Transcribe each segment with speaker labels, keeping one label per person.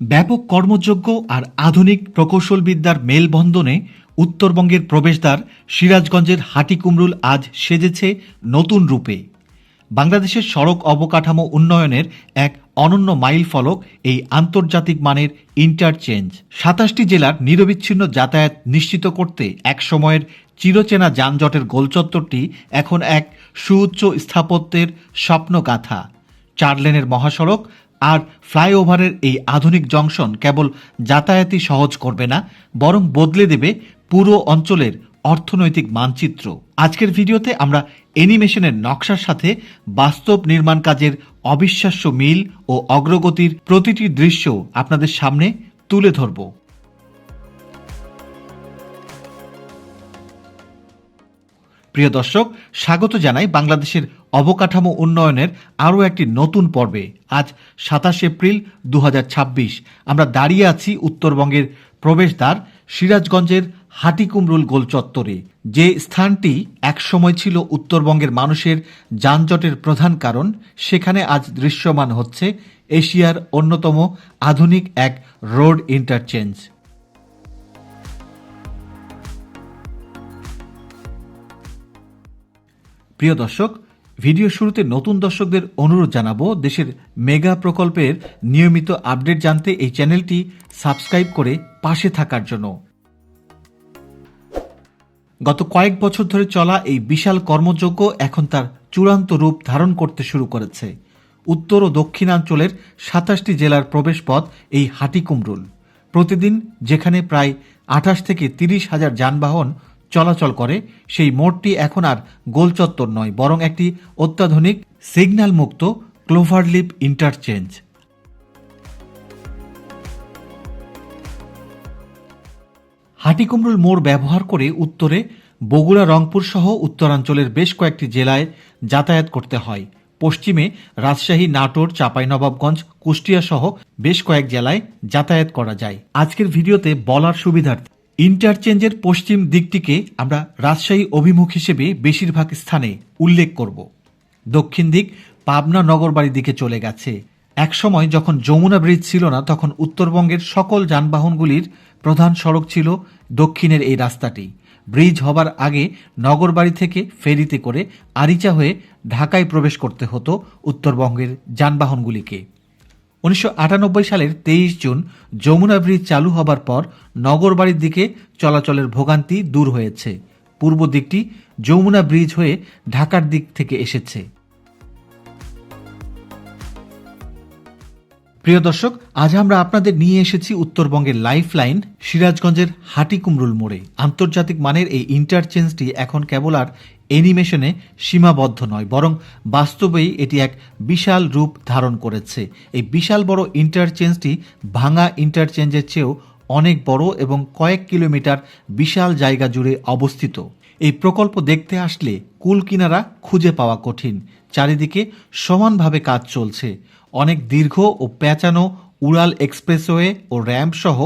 Speaker 1: ব্যাপক কর্মযোগ্য আর আধুনিক প্রকৌশলবিদ্যার মেলবন্ধনে উত্তরবঙ্গের প্রবেশদ্বার সিরাজগঞ্জের হাটিকুমরুল আজ সেজেছে নতুন রূপে। বাংলাদেশের সড়ক অবকাঠামো উন্নয়নের এক অনন্য মাইল ফলক এই আন্তর্জাতিক মানের ইন্টারচেঞ্জ। ২৭টি জেলার নিরবিচ্ছিন্ন যাতায়াত নিশ্চিত করতে এক সময়ের চিরচেনা যানজটের গোলচত্বরটি এখন এক সুউচ্চ স্থাপত্যের স্বপ্নগাথা। ৪ লেনের মহাসড়ক আর ফ্লাইওভারের এই আধুনিক জংশন কেবল যাতায়াতই সহজ করবে না, বরং বদলে দেবে পুরো অঞ্চলের অর্থনৈতিক মানচিত্র। আজকের ভিডিওতে আমরা অ্যানিমেশনের নকশার সাথে বাস্তব নির্মাণ কাজের অবিশ্বাস্য মিল ও অগ্রগতির প্রতিটি দৃশ্য আপনাদের সামনে তুলে ধরব। প্রিয় দর্শক, স্বাগত জানাই বাংলাদেশের অবকাঠামো উন্নয়নের আরও একটি নতুন পর্বে। আজ ২৭ এপ্রিল ২০২৬। আমরা দাঁড়িয়ে আছি উত্তরবঙ্গের প্রবেশদ্বার সিরাজগঞ্জের হাটিকুমরুল গোল চত্বরে। যে স্থানটি একসময় ছিল উত্তরবঙ্গের মানুষের যানজটের প্রধান কারণ, সেখানে আজ দৃশ্যমান হচ্ছে এশিয়ার অন্যতম আধুনিক এক রোড ইন্টারচেঞ্জ। প্রিয় দর্শক, ভিডিও শুরুতে নতুন দর্শকদের অনুরোধ জানাবো, দেশের মেগা প্রকল্পের নিয়মিত আপডেট জানতে এই চ্যানেলটি সাবস্ক্রাইব করে পাশে থাকার জন্য। গত কয়েক বছর ধরে চলা এই বিশাল কর্মযজ্ঞ এখন তার চূড়ান্ত রূপ ধারণ করতে শুরু করেছে। উত্তর ও দক্ষিণাঞ্চলের ২৭টি জেলার প্রবেশপথ এই হাটিকুমরুল। প্রতিদিন যেখানে প্রায় ২৮ থেকে ৩০ হাজার যানবাহন চলাচল করে, সেই মোড়টি এখন আর গোলচত্বর নয়, বরং একটি অত্যাধুনিক সিগন্যাল মুক্ত ক্লোভারলিপ ইন্টারচেঞ্জ। হাটিকুমরুল মোড় ব্যবহার করে উত্তরে বগুড়া, রংপুর সহ উত্তরাঞ্চলের বেশ কয়েকটি জেলায় যাতায়াত করতে হয়। পশ্চিমে রাজশাহী, নাটোর, চাঁপাইনবাবগঞ্জ, কুষ্টিয়া সহ বেশ কয়েক জেলায় যাতায়াত করা যায়। আজকের ভিডিওতে বলার সুবিধার্থে ইন্টারচেঞ্জের পশ্চিম দিকটিকে আমরা রাজশাহী অভিমুখ হিসেবে বেশিরভাগ স্থানে উল্লেখ করব। দক্ষিণ দিক পাবনা, নগরবাড়ির দিকে চলে গেছে। একসময় যখন যমুনা ব্রিজ ছিল না, তখন উত্তরবঙ্গের সকল যানবাহনগুলির প্রধান সড়ক ছিল দক্ষিণের এই রাস্তাটি। ব্রিজ হবার আগে নগরবাড়ি থেকে ফেরিতে করে আরিচা হয়ে ঢাকায় প্রবেশ করতে হতো উত্তরবঙ্গের যানবাহনগুলিকে। ১৯৯৮ সালের ২৩ জুন যমুনা ব্রিজ চালু হবার পর নগরবাড়ির দিকে চলাচলের ভোগান্তি দূর হয়েছে। পূর্ব দিকটি যমুনা ব্রিজ হয়ে ঢাকার দিক থেকে এসেছে। প্রিয় দর্শক, আজ আমরা আপনাদের নিয়ে এসেছি উত্তরবঙ্গের লাইফলাইন সিরাজগঞ্জের হাটিকুমরুল মোড়ে। আন্তর্জাতিক মানের এই ইন্টারচেঞ্জটি এখন কেবল আর অ্যানিমেশনে সীমাবদ্ধ নয়, বরং বাস্তবেই এটি এক বিশাল রূপ ধারণ করেছে। এই বিশাল বড় ইন্টারচেঞ্জটি ভাঙা ইন্টারচেঞ্জের চেয়েও অনেক বড় এবং কয়েক কিলোমিটার বিশাল জায়গা জুড়ে অবস্থিত। এই প্রকল্প দেখতে আসলে কুল কিনারা খুঁজে পাওয়া কঠিন। চারিদিকে সমানভাবে কাজ চলছে। অনেক দীর্ঘ ও পেঁচানো উড়াল এক্সপ্রেসওয়ে ও র্যাম্প সহ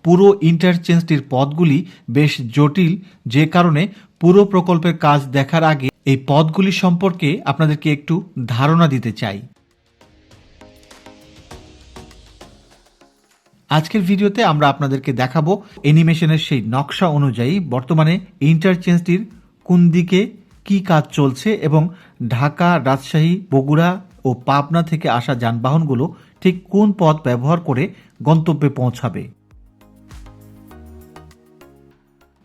Speaker 1: পুরো ইন্টারচেঞ্জটির পথগুলি বেশ জটিল, যে কারণে পুরো প্রকল্পের কাজ দেখার আগে এই পথগুলি সম্পর্কে আপনাদেরকে একটু ধারণা দিতে চাই। আজকের ভিডিওতে আমরা আপনাদেরকে দেখাবো অ্যানিমেশনের সেই নকশা অনুযায়ী বর্তমানে ইন্টারচেঞ্জটির কোন দিকে কি কাজ চলছে এবং ঢাকা, রাজশাহী, বগুড়া ও পাবনা থেকে আসা যানবাহনগুলো ঠিক কোন পথ ব্যবহার করে গন্তব্যে পৌঁছাবে।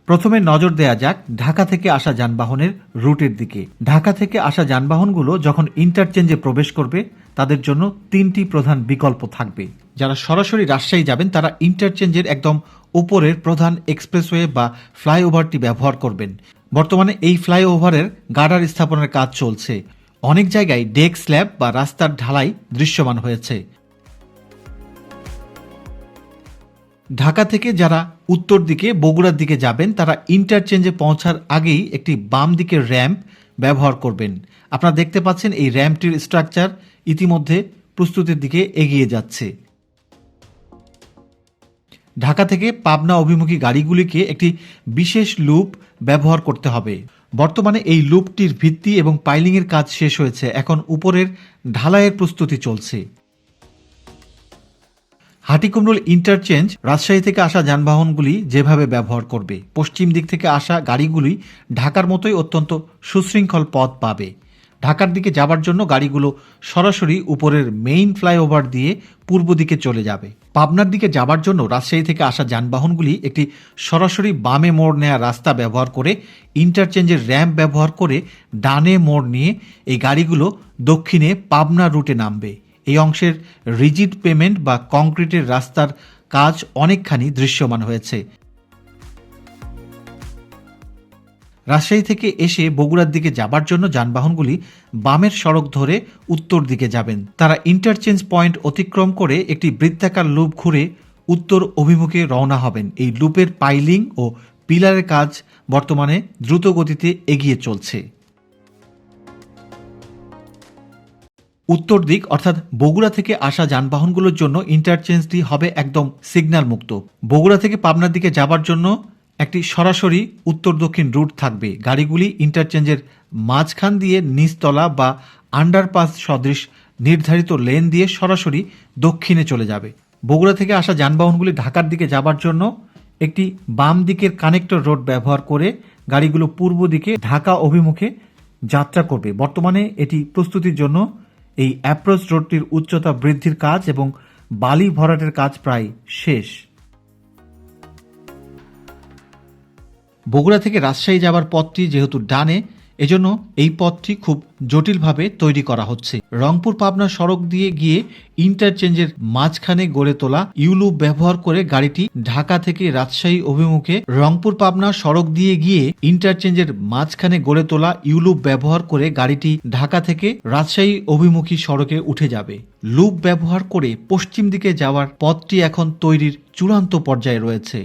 Speaker 1: প্রথমে নজর দেয়া যাক ঢাকা থেকে আসা যানবাহনের রুটের দিকে। ঢাকা থেকে আসা যানবাহনগুলো যখন ইন্টারচেঞ্জে প্রবেশ করবে, তাদের জন্য 3টি প্রধান বিকল্প থাকবে। যারা সরাসরি রাজশাহী যাবেন, তারা ইন্টারচেঞ্জের একদম উপরের প্রধান এক্সপ্রেসওয়ে বা ফ্লাইওভারটি ব্যবহার করবেন। বর্তমানে এই ফ্লাইওভারের গার্ডার স্থাপনের কাজ চলছে। অনেক জায়গায় ডেক স্ল্যাব বা রাস্তার ঢালাই দৃশ্যমান হয়েছে। ঢাকা থেকে যারা উত্তর দিকে বগুড়ার দিকে যাবেন, তারা ইন্টারচেঞ্জে পৌঁছার আগেই একটি বাম দিকের র্যাম্প ব্যবহার করবেন। আপনারা দেখতে পাচ্ছেন এই র্যাম্পটির স্ট্রাকচার ইতিমধ্যে প্রস্তুতির দিকে এগিয়ে যাচ্ছে। ঢাকা থেকে পাবনা অভিমুখী গাড়িগুলিকে একটি বিশেষ লুপ ব্যবহার করতে হবে। বর্তমানে এই লুপটির ভিত্তি এবং পাইলিংয়ের কাজ শেষ হয়েছে। এখন উপরের ঢালাইয়ের প্রস্তুতি চলছে। হাটিকুমরুল ইন্টারচেঞ্জ রাজশাহী থেকে আসা যানবাহনগুলি যেভাবে ব্যবহার করবে, পশ্চিম দিক থেকে আসা গাড়িগুলি ঢাকার মতোই অত্যন্ত সুশৃঙ্খল পথ পাবে। ঢাকার দিকে যাবার জন্য গাড়িগুলো সরাসরি উপরের মেইন ফ্লাইওভার দিয়ে পূর্ব দিকে চলে যাবে। পাবনার দিকে যাবার জন্য রাজশাহী থেকে আসা যানবাহনগুলি একটি সরাসরি বামে মোড় নেওয়া রাস্তা ব্যবহার করে ইন্টারচেঞ্জের র্যাম্প ব্যবহার করে ডানে মোড় নিয়ে এই গাড়িগুলো দক্ষিণে পাবনা রুটে নামবে। এই অংশের রিজিড পেমেন্ট বা কংক্রিটের রাস্তার কাজ অনেকখানি দৃশ্যমান হয়েছে। রাজশাহী থেকে এসে বগুড়ার দিকে যাবার জন্য যানবাহনগুলি বামের সড়ক ধরে উত্তর দিকে যাবেন। তারা ইন্টারচেঞ্জ পয়েন্ট অতিক্রম করে একটি বৃত্তাকার লুপ ঘুরে উত্তর অভিমুখে রওনা হবেন। এই লুপের পাইলিং ও পিলারের কাজ বর্তমানে দ্রুত গতিতে এগিয়ে চলছে। উত্তর দিক অর্থাৎ বগুড়া থেকে আসা যানবাহনগুলোর জন্য ইন্টারচেঞ্জটি হবে একদম সিগন্যাল মুক্ত। বগুড়া থেকে পাবনার দিকে যাবার জন্য একটি সরাসরি উত্তর দক্ষিণ রুট থাকবে। গাড়িগুলি ইন্টারচেঞ্জের মাঝখান দিয়ে নিচতলা বা আন্ডারপাস সদৃশ নির্ধারিত লেন দিয়ে সরাসরি দক্ষিণে চলে যাবে। বগুড়া থেকে আসা যানবাহনগুলি ঢাকার দিকে যাবার জন্য একটি বাম দিকের কানেক্টর রোড ব্যবহার করে গাড়িগুলো পূর্ব দিকে ঢাকা অভিমুখে যাত্রা করবে। বর্তমানে এটি প্রস্তুতির জন্য এই অ্যাপ্রোচ রোডটির উচ্চতা বৃদ্ধির কাজ এবং বালি ভরাটের কাজ প্রায় শেষ। বগুড়া থেকে রাজশাহী যাবার পথটি যেহেতু ডানে, এজন্য এই পথটি খুব জটিলভাবে তৈরি করা হচ্ছে। রংপুর পাবনা সড়ক দিয়ে গিয়ে ইন্টারচেঞ্জের মাঝখানে গড়ে তোলা ইউলুপ ব্যবহার করে গাড়িটি ঢাকা থেকে রাজশাহী অভিমুখে রংপুর পাবনা সড়ক দিয়ে গিয়ে ইন্টারচেঞ্জের মাঝখানে গড়ে তোলা ইউলুপ ব্যবহার করে গাড়িটি ঢাকা থেকে রাজশাহী অভিমুখী সড়কে উঠে যাবে। লুপ ব্যবহার করে পশ্চিম দিকে যাওয়ার পথটি এখন তৈরির চূড়ান্ত পর্যায়ে রয়েছে।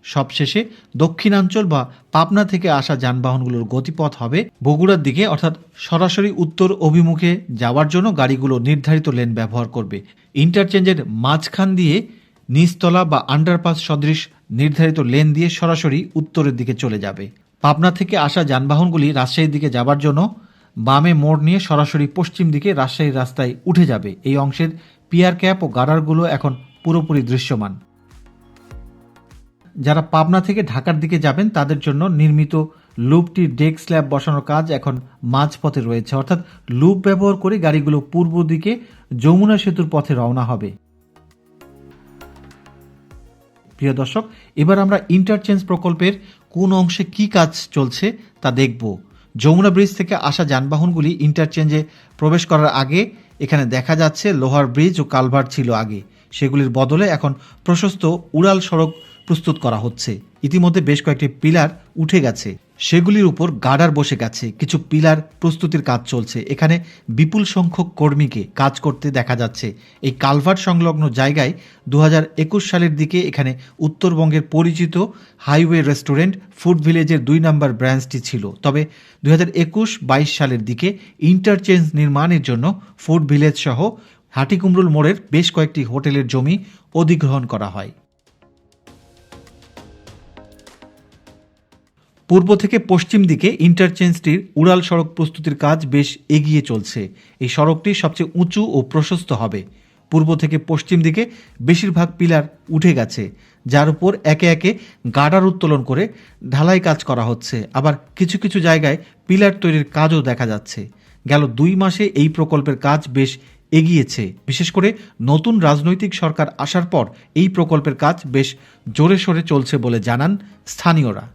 Speaker 1: সবশেষে দক্ষিণাঞ্চল বা পাবনা থেকে আসা যানবাহনগুলোর গতিপথ হবে বগুড়ার দিকে, অর্থাৎ সরাসরি উত্তর অভিমুখে যাওয়ার জন্য গাড়িগুলো নির্ধারিত লেন ব্যবহার করবে। ইন্টারচেঞ্জের মাঝখান দিয়ে নিচতলা বা আন্ডারপাস সদৃশ নির্ধারিত লেন দিয়ে সরাসরি উত্তরের দিকে চলে যাবে। পাবনা থেকে আসা যানবাহনগুলি রাজশাহীর দিকে যাবার জন্য বামে মোড় নিয়ে সরাসরি পশ্চিম দিকে রাজশাহীর রাস্তায় উঠে যাবে। এই অংশের পিয়ার ক্যাপ ও গার্ডারগুলো এখন পুরোপুরি দৃশ্যমান। যারা পাবনা থেকে ঢাকার দিকে যাবেন তাদের জন্য নির্মিত লুপটির ডেক স্ল্যাব বসানোর কাজ এখন মাঝপথে রয়েছে, অর্থাৎ লুপ ব্যবহার করে গাড়িগুলো পূর্ব দিকে যমুনা সেতুর পথে রওনা হবে। প্রিয় দর্শক, এবার আমরা ইন্টারচেঞ্জ প্রকল্পের কোন অংশে কি কাজ চলছে তা দেখব। যমুনা ব্রিজ থেকে আসা যানবাহনগুলি ইন্টারচেঞ্জে প্রবেশ করার আগে এখানে দেখা যাচ্ছে লোহার ব্রিজ ও কালভার্ট ছিল আগে, সেগুলির বদলে এখন প্রশস্ত উড়াল সড়ক প্রস্তুত করা হচ্ছে। ইতিমধ্যে বেশ কয়েকটি পিলার উঠে গেছে, সেগুলির উপর গার্ডার বসে গেছে। কিছু পিলার প্রস্তুতির কাজ চলছে। এখানে বিপুল সংখ্যক কর্মীকে কাজ করতে দেখা যাচ্ছে। এই কালভার্ট সংলগ্ন জায়গায় 2021 সালের দিকে এখানে উত্তরবঙ্গের পরিচিত হাইওয়ে রেস্টুরেন্ট ফুড ভিলেজের 2 নম্বর ব্রাঞ্চটি ছিল। তবে 2021-22 সালের দিকে ইন্টারচেঞ্জ নির্মাণের জন্য ফুড ভিলেজ সহ হাটিকুমরুল মোড়ের বেশ কয়েকটি হোটেলের জমি অধিগ্রহণ করা হয়। পূর্ব থেকে পশ্চিম দিকে ইন্টারচেঞ্জটির উড়াল সড়ক প্রস্তুতির কাজ বেশ এগিয়ে চলছে। এই সড়কটি সবচেয়ে উঁচু ও প্রশস্ত হবে। পূর্ব থেকে পশ্চিম দিকে বেশিরভাগ পিলার উঠে গেছে, যার উপর একে একে গার্ডার উত্তোলন করে ঢালাই কাজ করা হচ্ছে। আবার কিছু কিছু জায়গায় পিলার তৈরির কাজও দেখা যাচ্ছে। গেল 2 মাসে এই প্রকল্পের কাজ বেশ এগিয়েছে। বিশেষ করে নতুন রাজনৈতিক সরকার আসার পর এই প্রকল্পের কাজ বেশ জোরে সোরে চলছে বলে জানান স্থানীয়রা।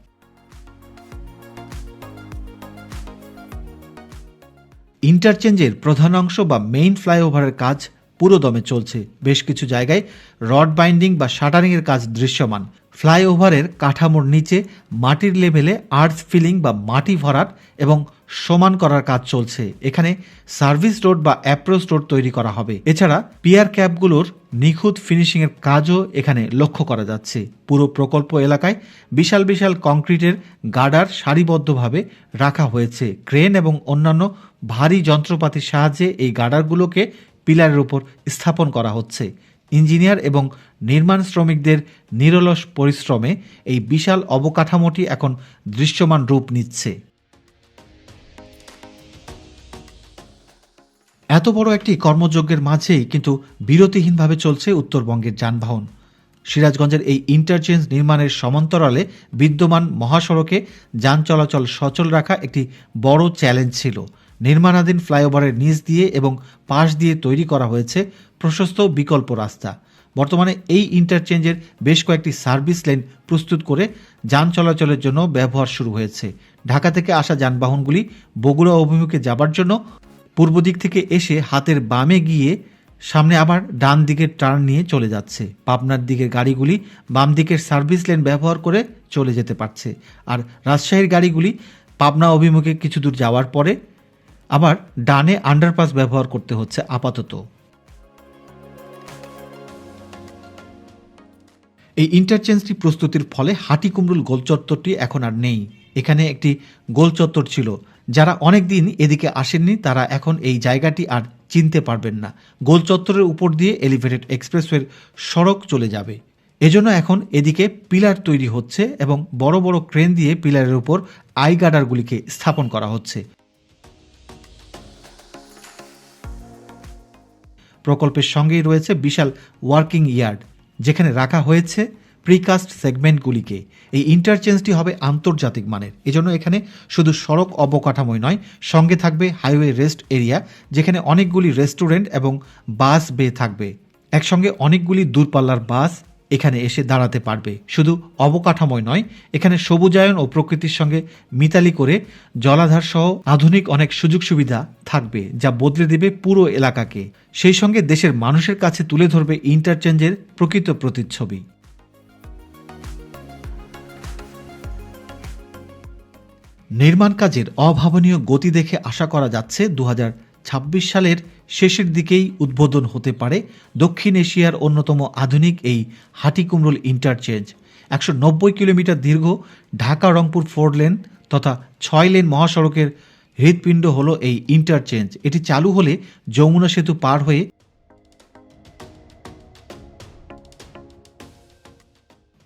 Speaker 1: ইন্টারচেঞ্জের প্রধান অংশ বা মেইন ফ্লাইওভারের কাজ পুরোদমে চলছে। বেশ কিছু জায়গায় রড বাইন্ডিং বা শাটারিংয়ের কাজ দৃশ্যমান। ফ্লাইওভারের কাঠামোর নিচে মাটির লেভেলে আর্থ ফিলিং বা মাটি ভরাট এবং সমান করার কাজ চলছে। এখানে সার্ভিস রোড বা অ্যাপ্রোচ রোড তৈরি করা হবে। এছাড়া পিয়ার ক্যাপগুলোর নিখুঁত ফিনিশিংয়ের কাজও এখানে লক্ষ্য করা যাচ্ছে। পুরো প্রকল্প এলাকায় বিশাল বিশাল কংক্রিটের গার্ডার সারিবদ্ধভাবে রাখা হয়েছে। ক্রেন এবং অন্যান্য ভারী যন্ত্রপাতির সাহায্যে এই গার্ডারগুলোকে পিলারের উপর স্থাপন করা হচ্ছে। ইঞ্জিনিয়ার এবং নির্মাণ শ্রমিকদের নিরলস পরিশ্রমে এই বিশাল অবকাঠামোটি এখন দৃশ্যমান রূপ নিচ্ছে। এত বড় একটি কর্মযজ্ঞের মাঝেই কিন্তু বিরতিহীনভাবে চলছে উত্তরবঙ্গের যানবাহন। সিরাজগঞ্জের এই ইন্টারচেঞ্জ নির্মাণের সমান্তরালে বিদ্যমান মহাসড়কে যান চলাচল সচল রাখা একটি বড় চ্যালেঞ্জ ছিল। নির্মাণাধীন ফ্লাইওভারের নিচ দিয়ে এবং পাশ দিয়ে তৈরি করা হয়েছে প্রশস্ত বিকল্প রাস্তা। বর্তমানে এই ইন্টারচেঞ্জের বেশ কয়েকটি সার্ভিস লেন প্রস্তুত করে যান চলাচলের জন্য ব্যবহার শুরু হয়েছে। ঢাকা থেকে আসা যানবাহনগুলি বগুড়া অভিমুখে যাবার জন্য পূর্ব দিক থেকে এসে হাতের বামে গিয়ে সামনে আবার ডান দিকের টার্ন নিয়ে চলে যাচ্ছে। পাবনার দিকের গাড়িগুলি বাম দিকের সার্ভিস লেন ব্যবহার করে চলে যেতে পারছে, আর রাজশাহীর গাড়িগুলি পাবনা অভিমুখে কিছু দূর যাওয়ার পরে আবার ডানে আন্ডারপাস ব্যবহার করতে হচ্ছে আপাতত। এই ইন্টারচেঞ্জটি প্রস্তুতির ফলে হাটিকুমরুল গোলচত্বরটি এখন আর নেই। এখানে একটি গোলচত্বর ছিল। যারা অনেক দিন এদিকে আসেননি তারা এখন এই জায়গাটি আর চিনতে পারবেন না। গোলচত্বরের উপর দিয়ে এলিভেটেড এক্সপ্রেসওয়ের সড়ক চলে যাবে। এজন্য এখন এদিকে পিলার তৈরি হচ্ছে এবং বড় বড় ক্রেন দিয়ে পিলারের উপর আই গার্ডারগুলিকে স্থাপন করা হচ্ছে। প্রকল্পের সঙ্গেই রয়েছে বিশাল ওয়ার্কিং ইয়ার্ড, যেখানে রাখা হয়েছে প্রিকাস্ট সেগমেন্টগুলিকে। এই ইন্টারচেঞ্জটি হবে আন্তর্জাতিক মানের। এজন্য এখানে শুধু সড়ক অবকাঠামোই নয়, সঙ্গে থাকবে হাইওয়ে রেস্ট এরিয়া, যেখানে অনেকগুলি রেস্টুরেন্ট এবং বাস বে থাকবে। একসঙ্গে অনেকগুলি দূরপাল্লার বাস এখানে এসে দাঁড়াতে পারবে। শুধু অবকাঠামোই নয়, এখানে সবুজায়ন ও প্রকৃতির সঙ্গে মিতালি করে জলাধার সহ আধুনিক অনেক সুযোগ সুবিধা থাকবে, যা বদলে দেবে পুরো এলাকাকে। সেই সঙ্গে দেশের মানুষের কাছে তুলে ধরবে ইন্টারচেঞ্জের প্রকৃত প্রতিচ্ছবি। নির্মাণ কাজের অভাবনীয় গতি দেখে আশা করা যাচ্ছে 2026 সালের শেষের দিকেই উদ্বোধন হতে পারে দক্ষিণ এশিয়ার অন্যতম আধুনিক এই হাটিকুমরুল ইন্টারচেঞ্জ। 190 কিলোমিটার দীর্ঘ ঢাকা রংপুর 4 লেন তথা 6 লেন মহাসড়কের হৃৎপিণ্ড হল এই ইন্টারচেঞ্জ। এটি চালু হলে যমুনা সেতু পার হয়ে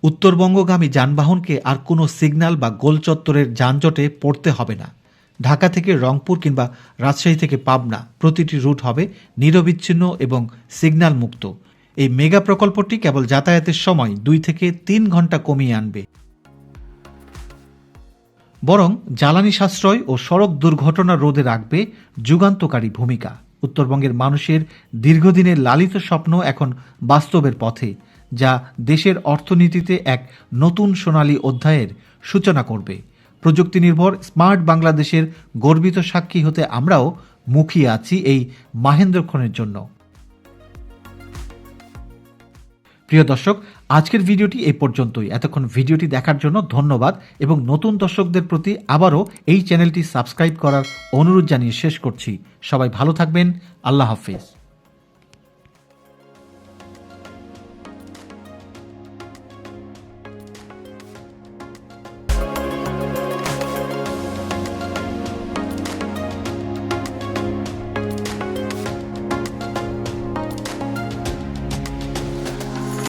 Speaker 1: উত্তরবঙ্গগামী যানবাহনকে আর কোনো সিগন্যাল বা গোলচত্বরের যানজটে পড়তে হবে না। ঢাকা থেকে রংপুর কিংবা রাজশাহী থেকে পাবনা প্রতিটি রুট হবে নিরবিচ্ছিন্ন এবং সিগন্যাল মুক্ত। এই মেগা প্রকল্পটি কেবল যাতায়াতের সময় 2 থেকে 3 ঘন্টা কমিয়ে আনবে, বরং জ্বালানি সাশ্রয় ও সড়ক দুর্ঘটনা রোধে রাখবে যুগান্তকারী ভূমিকা। উত্তরবঙ্গের মানুষের দীর্ঘদিনের লালিত স্বপ্ন এখন বাস্তবের পথে, যা দেশের অর্থনীতিতে এক নতুন সোনালী অধ্যায়ের সূচনা করবে। প্রযুক্তি নির্ভর স্মার্ট বাংলাদেশের গর্বিত সাক্ষী হতে আমরাও মুখিয়ে আছি এই মাহেন্দ্রক্ষণের জন্য। প্রিয় দর্শক, আজকের ভিডিওটি এই পর্যন্তই। এতক্ষণ ভিডিওটি দেখার জন্য ধন্যবাদ এবং নতুন দর্শকদের প্রতি আবারও এই চ্যানেলটি সাবস্ক্রাইব করার অনুরোধ জানিয়ে শেষ করছি। সবাই ভালো থাকবেন। আল্লাহ হাফেজ।